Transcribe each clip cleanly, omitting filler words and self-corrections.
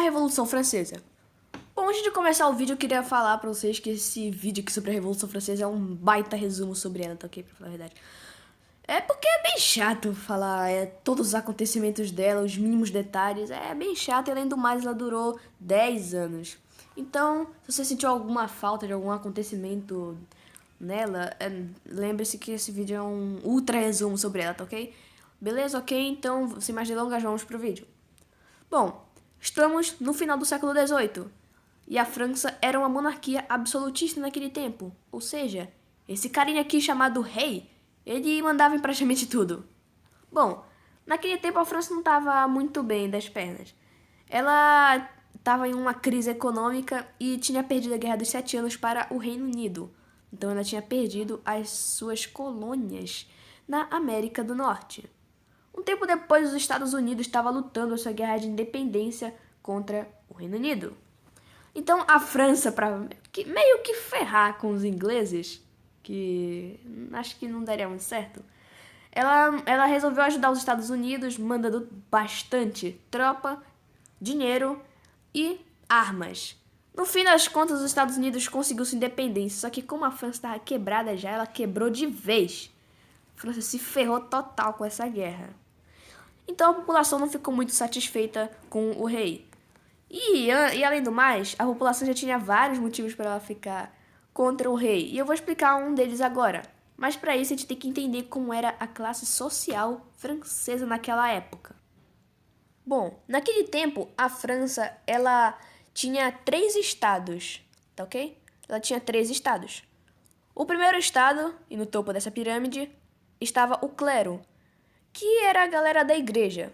Revolução Francesa. Bom, antes de começar o vídeo, eu queria falar pra vocês que esse vídeo aqui sobre a Revolução Francesa é um baita resumo sobre ela, tá ok? Pra falar a verdade. É porque é bem chato falar todos os acontecimentos dela, os mínimos detalhes. É bem chato e, além do mais, ela durou 10 anos. Então, se você sentiu alguma falta de algum acontecimento nela, lembre-se que esse vídeo é um ultra resumo sobre ela, tá ok? Beleza? Ok? Então, sem mais delongas, vamos pro vídeo. Bom, estamos no final do século XVIII e a França era uma monarquia absolutista naquele tempo. Ou seja, esse carinha aqui chamado rei, ele mandava em praticamente tudo. Bom, naquele tempo a França não estava muito bem das pernas. Ela estava em uma crise econômica e tinha perdido a Guerra dos 7 Anos para o Reino Unido. Então ela tinha perdido as suas colônias na América do Norte. Um tempo depois, os Estados Unidos estavam lutando a sua guerra de independência contra o Reino Unido. Então, a França, para meio que ferrar com os ingleses, que acho que não daria muito certo, ela resolveu ajudar os Estados Unidos, mandando bastante tropa, dinheiro e armas. No fim das contas, os Estados Unidos conseguiu sua independência, só que como a França estava quebrada já, ela quebrou de vez. A França se ferrou total com essa guerra. Então a população não ficou muito satisfeita com o rei. E além do mais, a população já tinha vários motivos para ela ficar contra o rei. E eu vou explicar um deles agora. Mas para isso a gente tem que entender como era a classe social francesa naquela época. Bom, naquele tempo a França ela tinha 3 estados, tá ok? Ela tinha 3 estados. O primeiro estado, e no topo dessa pirâmide, estava o clero, que era a galera da igreja.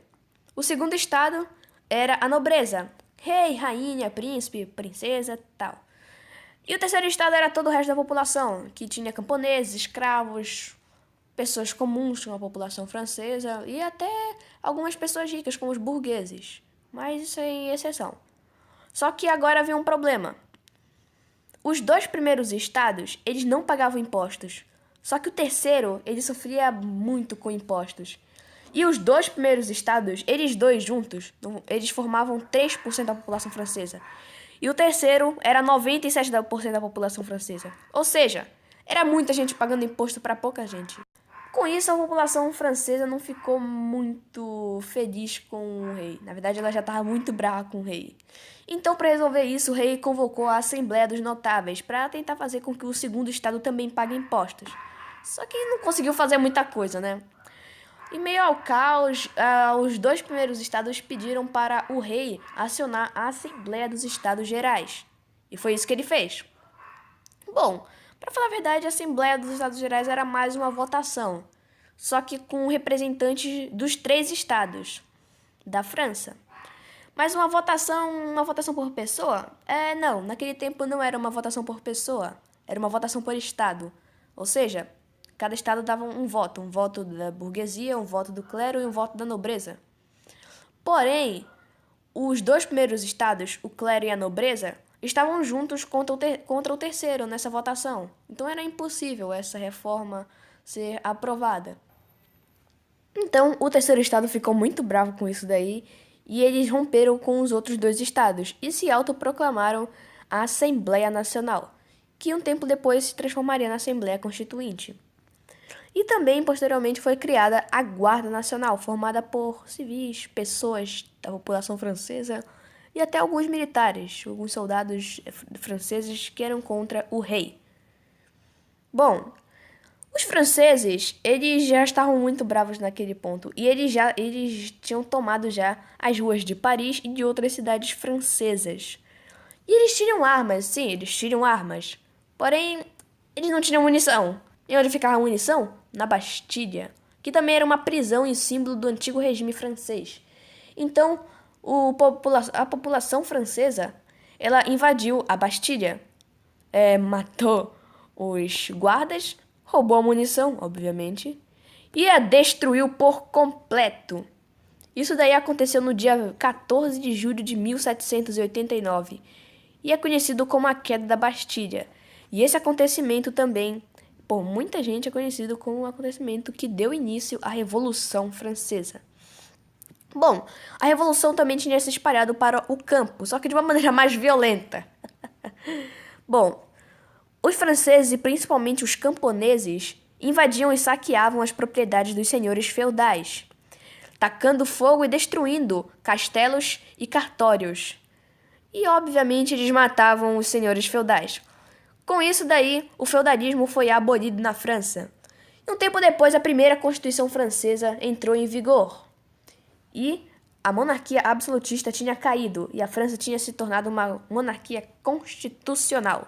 O segundo estado era a nobreza, rei, rainha, príncipe, princesa, tal. E o terceiro estado era todo o resto da população, que tinha camponeses, escravos, pessoas comuns com a população francesa e até algumas pessoas ricas, como os burgueses. Mas isso é em exceção. Só que agora havia um problema. Os 2 primeiros estados, eles não pagavam impostos. Só que o terceiro, ele sofria muito com impostos. E os 2 primeiros estados, eles dois juntos, eles formavam 3% da população francesa. E o terceiro era 97% da população francesa. Ou seja, era muita gente pagando imposto para pouca gente. Com isso, a população francesa não ficou muito feliz com o rei. Na verdade, ela já estava muito brava com o rei. Então, para resolver isso, o rei convocou a Assembleia dos Notáveis para tentar fazer com que o segundo estado também pague impostos. Só que não conseguiu fazer muita coisa, né? Em meio ao caos, os 2 primeiros estados pediram para o rei acionar a Assembleia dos Estados Gerais. E foi isso que ele fez. Bom, para falar a verdade, a Assembleia dos Estados Gerais era mais uma votação, só que com representantes dos 3 estados da França. Mas uma votação por pessoa? Não, naquele tempo não era uma votação por pessoa, era uma votação por estado. Ou seja, cada estado dava um voto da burguesia, um voto do clero e um voto da nobreza. Porém, os 2 primeiros estados, o clero e a nobreza, estavam juntos contra o terceiro nessa votação. Então era impossível essa reforma ser aprovada. Então o terceiro estado ficou muito bravo com isso daí e eles romperam com os outros 2 estados e se autoproclamaram a Assembleia Nacional, que um tempo depois se transformaria na Assembleia Constituinte. E também, posteriormente, foi criada a Guarda Nacional, formada por civis, pessoas da população francesa e até alguns militares, alguns soldados franceses que eram contra o rei. Bom, os franceses, eles já estavam muito bravos naquele ponto e eles tinham tomado já as ruas de Paris e de outras cidades francesas. E eles tinham armas, sim, eles tinham armas. Porém, eles não tinham munição. E onde ficava a munição? Na Bastilha, que também era uma prisão e símbolo do antigo regime francês. Então, a população francesa, ela invadiu a Bastilha, matou os guardas, roubou a munição, obviamente, e a destruiu por completo. Isso daí aconteceu no dia 14 de julho de 1789 e é conhecido como a Queda da Bastilha. E esse acontecimento também, por muita gente, é conhecido como o acontecimento que deu início à Revolução Francesa. Bom, a revolução também tinha se espalhado para o campo, só que de uma maneira mais violenta. Bom, os franceses e principalmente os camponeses invadiam e saqueavam as propriedades dos senhores feudais, tacando fogo e destruindo castelos e cartórios. E, obviamente, eles matavam os senhores feudais. Com isso daí, o feudalismo foi abolido na França. E um tempo depois, a primeira Constituição Francesa entrou em vigor. E a monarquia absolutista tinha caído e a França tinha se tornado uma monarquia constitucional.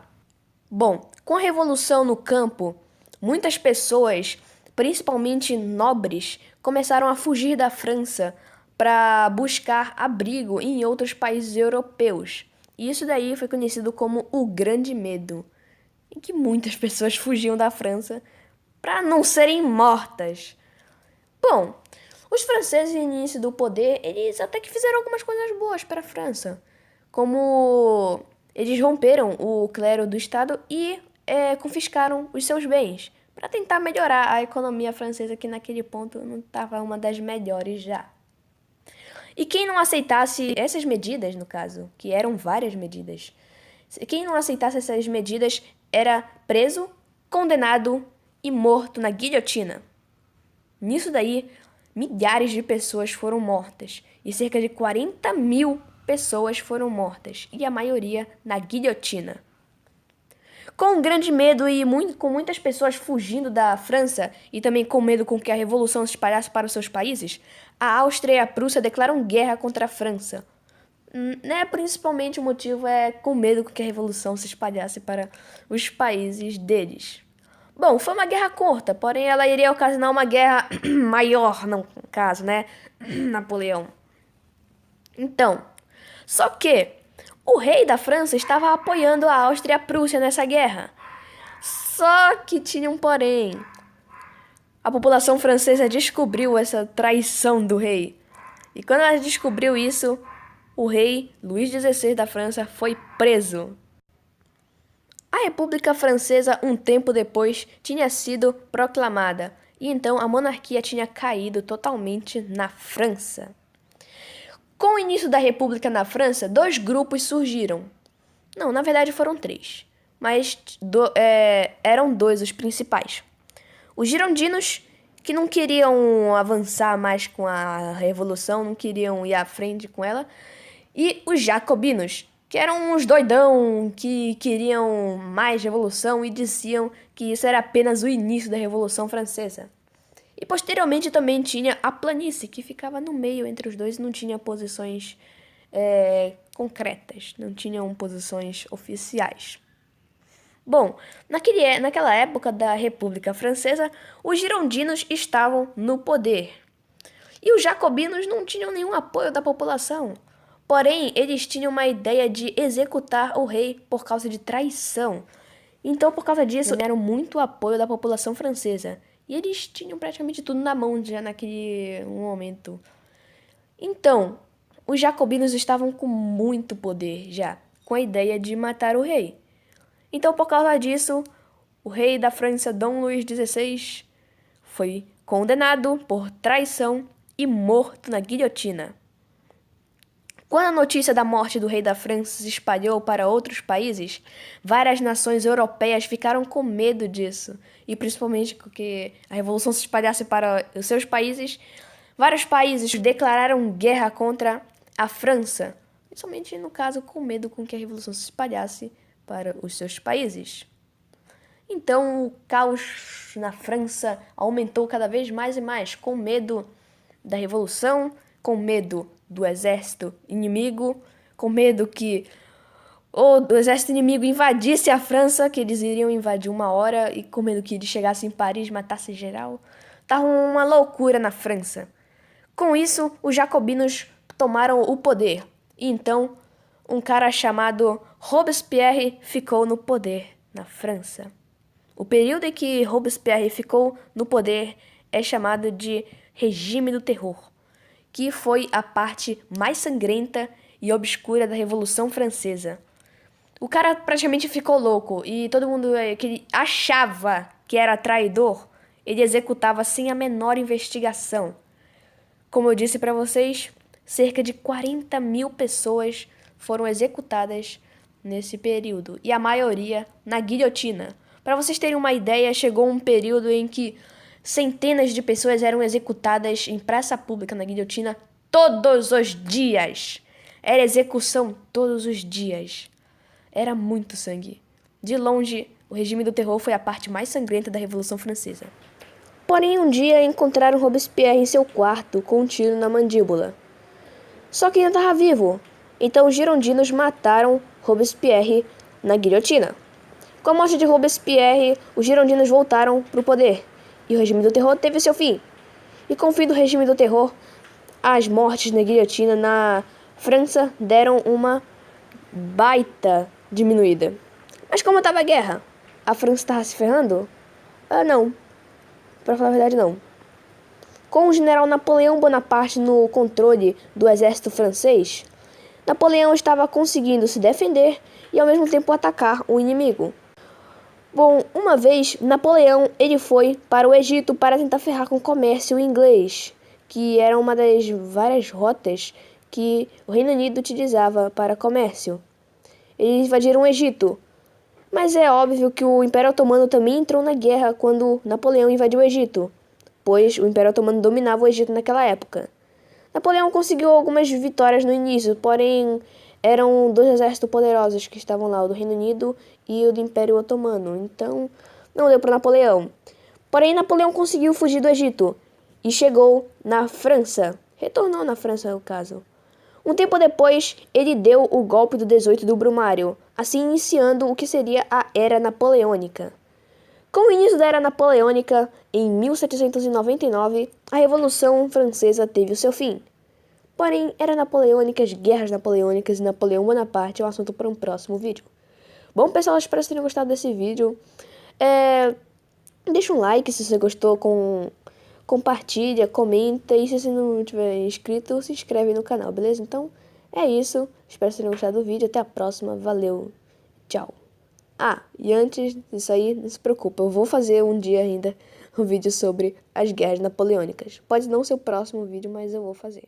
Bom, com a revolução no campo, muitas pessoas, principalmente nobres, começaram a fugir da França para buscar abrigo em outros países europeus. E isso daí foi conhecido como o Grande Medo, em que muitas pessoas fugiam da França para não serem mortas. Bom, os franceses, no início do poder, eles até que fizeram algumas coisas boas para a França, como eles romperam o clero do Estado e confiscaram os seus bens, para tentar melhorar a economia francesa, que naquele ponto não estava uma das melhores já. E quem não aceitasse essas medidas, no caso, que eram várias medidas, quem não aceitasse essas medidas era preso, condenado e morto na guilhotina. Nisso daí, milhares de pessoas foram mortas e cerca de 40 mil pessoas foram mortas, e a maioria na guilhotina. Com um grande medo e com muitas pessoas fugindo da França e também com medo com que a revolução se espalhasse para os seus países, a Áustria e a Prússia declaram guerra contra a França. Principalmente o motivo é com medo com que a revolução se espalhasse para os países deles. Bom, foi uma guerra curta, porém ela iria ocasionar uma guerra maior, no caso, Napoleão. Então, só que o rei da França estava apoiando a Áustria e a Prússia nessa guerra. Só que tinha um porém. A população francesa descobriu essa traição do rei. E quando ela descobriu isso, o rei Luís XVI da França foi preso. A República Francesa, um tempo depois, tinha sido proclamada. E então a monarquia tinha caído totalmente na França. Com o início da República na França, 2 grupos surgiram. Não, na verdade foram 3. Mas eram 2 os principais. Os girondinos, que não queriam avançar mais com a revolução, não queriam ir à frente com ela. E os jacobinos, que eram uns doidão, que queriam mais revolução e diziam que isso era apenas o início da Revolução Francesa. E posteriormente também tinha a planície, que ficava no meio entre os dois e não tinha posições concretas, não tinham posições oficiais. Bom, naquela época da República Francesa, os girondinos estavam no poder. E os jacobinos não tinham nenhum apoio da população. Porém, eles tinham uma ideia de executar o rei por causa de traição. Então, por causa disso, deram muito apoio da população francesa. E eles tinham praticamente tudo na mão já naquele momento. Então, os jacobinos estavam com muito poder já, com a ideia de matar o rei. Então, por causa disso, o rei da França, Dom Luís XVI, foi condenado por traição e morto na guilhotina. Quando a notícia da morte do rei da França se espalhou para outros países, várias nações europeias ficaram com medo disso. E principalmente porque a revolução se espalhasse para os seus países, vários países declararam guerra contra a França. Principalmente, no caso, com medo com que a revolução se espalhasse para os seus países. Então, o caos na França aumentou cada vez mais e mais, com medo da revolução, com medo do exército inimigo, com medo que o exército inimigo invadisse a França, que eles iriam invadir uma hora, e com medo que eles chegassem em Paris e matassem geral. Tava uma loucura na França. Com isso, os jacobinos tomaram o poder. E então, um cara chamado Robespierre ficou no poder na França. O período em que Robespierre ficou no poder é chamado de Regime do Terror, que foi a parte mais sangrenta e obscura da Revolução Francesa. O cara praticamente ficou louco e todo mundo que ele achava que era traidor, ele executava sem a menor investigação. Como eu disse para vocês, cerca de 40 mil pessoas foram executadas nesse período, e a maioria na guilhotina. Para vocês terem uma ideia, chegou um período em que centenas de pessoas eram executadas em praça pública na guilhotina todos os dias. Era execução todos os dias. Era muito sangue. De longe, o regime do terror foi a parte mais sangrenta da Revolução Francesa. Porém, um dia encontraram Robespierre em seu quarto com um tiro na mandíbula. Só que ainda estava vivo. Então os girondinos mataram Robespierre na guilhotina. Com a morte de Robespierre, os girondinos voltaram para o poder e o regime do terror teve seu fim. E com o fim do regime do terror, as mortes na guilhotina na França deram uma baita diminuída. Mas como estava a guerra? A França estava se ferrando? Não. Para falar a verdade, não. Com o general Napoleão Bonaparte no controle do exército francês, Napoleão estava conseguindo se defender e ao mesmo tempo atacar o inimigo. Bom, uma vez, Napoleão ele foi para o Egito para tentar ferrar com o comércio inglês, que era uma das várias rotas que o Reino Unido utilizava para comércio. Eles invadiram o Egito, mas é óbvio que o Império Otomano também entrou na guerra quando Napoleão invadiu o Egito, pois o Império Otomano dominava o Egito naquela época. Napoleão conseguiu algumas vitórias no início, porém eram dois exércitos poderosos que estavam lá, o do Reino Unido e o do Império Otomano, então não deu para Napoleão. Porém, Napoleão conseguiu fugir do Egito e chegou na França, retornou na França, no caso. Um tempo depois, ele deu o golpe do 18 do Brumário, assim iniciando o que seria a Era Napoleônica. Com o início da Era Napoleônica, em 1799, a Revolução Francesa teve o seu fim. Porém, Era Napoleônicas, Guerras Napoleônicas e Napoleão Bonaparte é um assunto para um próximo vídeo. Bom, pessoal, espero que vocês tenham gostado desse vídeo. Deixa um like se você gostou, compartilha, comenta e se você não tiver inscrito, se inscreve no canal, beleza? Então, é isso. Espero que vocês tenham gostado do vídeo. Até a próxima. Valeu. Tchau. E antes disso aí, não se preocupa, eu vou fazer um dia ainda um vídeo sobre as guerras napoleônicas. Pode não ser o próximo vídeo, mas eu vou fazer.